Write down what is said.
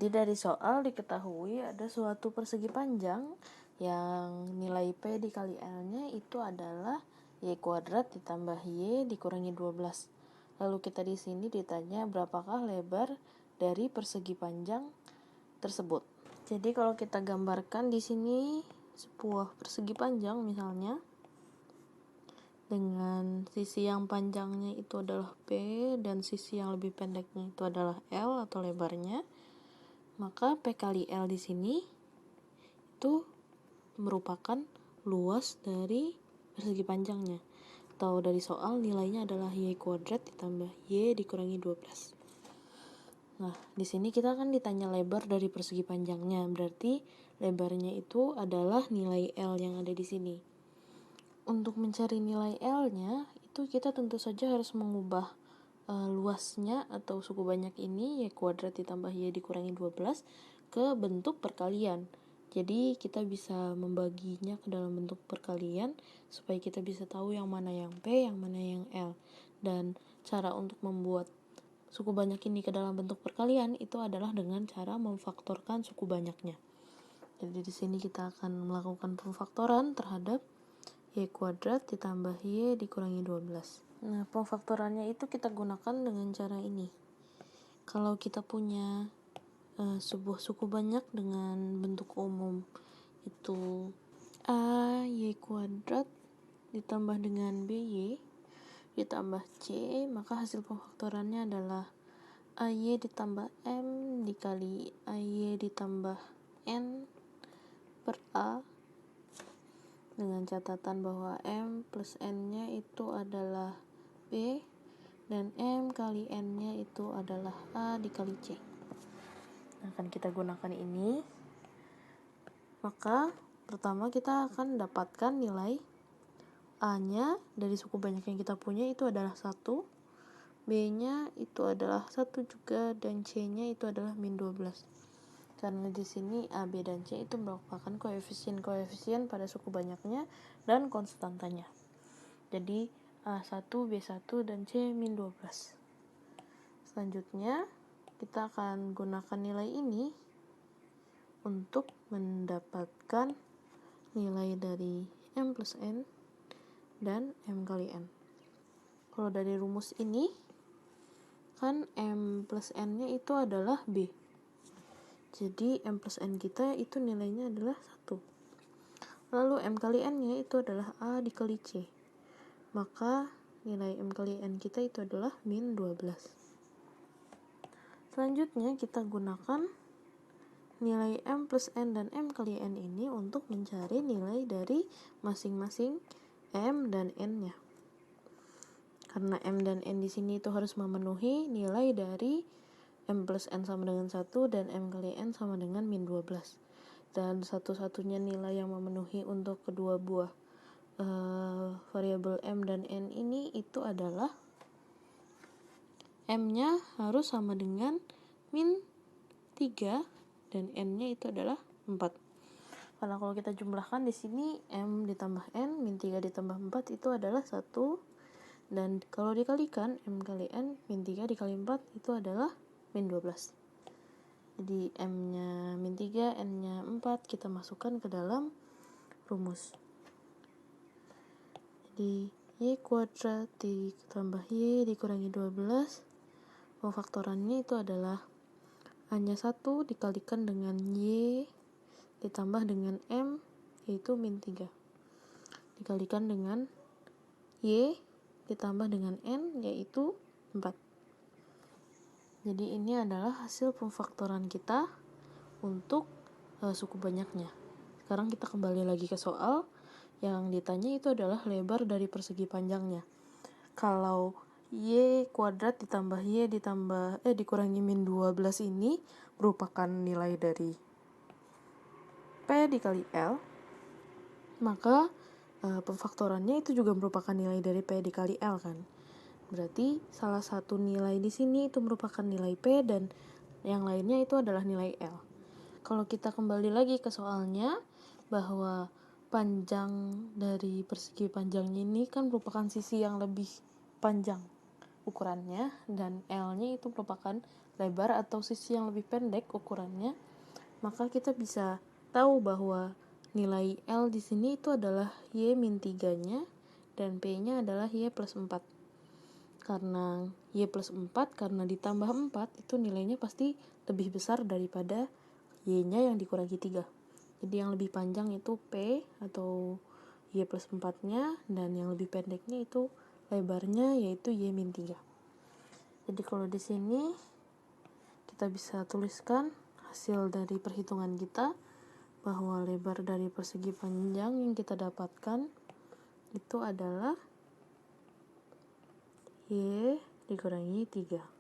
Jadi dari soal diketahui ada suatu persegi panjang yang nilai P dikali L-nya itu adalah Y kuadrat ditambah Y dikurangi 12. Lalu kita di sini ditanya berapakah lebar dari persegi panjang tersebut. Jadi kalau kita gambarkan di sini sebuah persegi panjang misalnya dengan sisi yang panjangnya itu adalah P dan sisi yang lebih pendeknya itu adalah L atau lebarnya. Maka P kali L di sini itu merupakan luas dari persegi panjangnya. Atau dari soal nilainya adalah Y kuadrat ditambah Y dikurangi 12. Nah, di sini kita kan ditanya lebar dari persegi panjangnya. Berarti lebarnya itu adalah nilai L yang ada di sini. Untuk mencari nilai L-nya, itu kita tentu saja harus mengubah luasnya atau suku banyak ini Y kuadrat ditambah Y dikurangi 12 ke bentuk perkalian. Jadi kita bisa membaginya ke dalam bentuk perkalian supaya kita bisa tahu yang mana yang P, yang mana yang L. Dan cara untuk membuat suku banyak ini ke dalam bentuk perkalian itu adalah dengan cara memfaktorkan suku banyaknya. Jadi di sini kita akan melakukan pemfaktoran terhadap Y kuadrat ditambah Y dikurangi 12. Nah, pemfaktorannya itu kita gunakan dengan cara ini. Kalau kita punya sebuah suku banyak dengan bentuk umum itu A Y kuadrat ditambah dengan BY ditambah C, maka hasil pemfaktorannya adalah AY ditambah M dikali AY ditambah N per A, dengan catatan bahwa M plus N-nya itu adalah B dan M kali N-nya itu adalah A dikali C. Nah, akan kita gunakan ini. Maka pertama kita akan dapatkan nilai A-nya dari suku banyak yang kita punya itu adalah 1, B-nya itu adalah 1 juga, dan C-nya itu adalah min 12. Karena di sini A, B, dan C itu merupakan koefisien pada suku banyaknya dan konstantanya. Jadi A1, B1, dan C min 12. Selanjutnya kita akan gunakan nilai ini untuk mendapatkan nilai dari M plus N dan M kali N. Kalau dari rumus ini kan M plus N-nya itu adalah B. Jadi M plus N kita itu nilainya adalah 1. Lalu M kali N-nya itu adalah A dikali C. Maka nilai M kali N kita itu adalah min 12. Selanjutnya kita gunakan nilai M plus N dan M kali N ini untuk mencari nilai dari masing-masing M dan N-nya. Karena M dan N di sini itu harus memenuhi nilai dari M plus N sama dengan 1 dan M kali N sama dengan min 12. Dan satu-satunya nilai yang memenuhi untuk kedua buah variabel M dan N ini itu adalah M-nya harus sama dengan min 3 dan N-nya itu adalah 4. Karena kalau kita jumlahkan di sini M ditambah N, min 3 ditambah 4 itu adalah 1. Dan kalau dikalikan M kali N, min 3 dikali 4 itu adalah min 12. Jadi M-nya min 3, N-nya 4 kita masukkan ke dalam rumus. Jadi Y kuadrat ditambah Y dikurangi 12. Pemfaktorannya itu adalah A-nya 1 dikalikan dengan Y ditambah dengan M yaitu min 3. Dikalikan dengan Y ditambah dengan N yaitu 4. Jadi ini adalah hasil pemfaktoran kita untuk suku banyaknya. Sekarang kita kembali lagi ke soal. Yang ditanya itu adalah lebar dari persegi panjangnya. Kalau Y kuadrat ditambah Y dikurangi min 12 ini merupakan nilai dari P dikali L, maka pemfaktorannya itu juga merupakan nilai dari P dikali L kan. Berarti salah satu nilai di sini itu merupakan nilai P dan yang lainnya itu adalah nilai L. Kalau kita kembali lagi ke soalnya bahwa panjang dari persegi panjangnya ini kan merupakan sisi yang lebih panjang ukurannya, dan L-nya itu merupakan lebar atau sisi yang lebih pendek ukurannya, maka kita bisa tahu bahwa nilai L di sini itu adalah Y-3-nya dan P-nya adalah Y plus 4. Karena Y plus 4, karena ditambah 4, itu nilainya pasti lebih besar daripada Y-nya yang dikurangi 3. Jadi yang lebih panjang itu P atau Y plus 4-nya, dan yang lebih pendeknya itu lebarnya, yaitu Y-3. Jadi kalau di sini kita bisa tuliskan hasil dari perhitungan kita bahwa lebar dari persegi panjang yang kita dapatkan itu adalah Y dikurangi 3.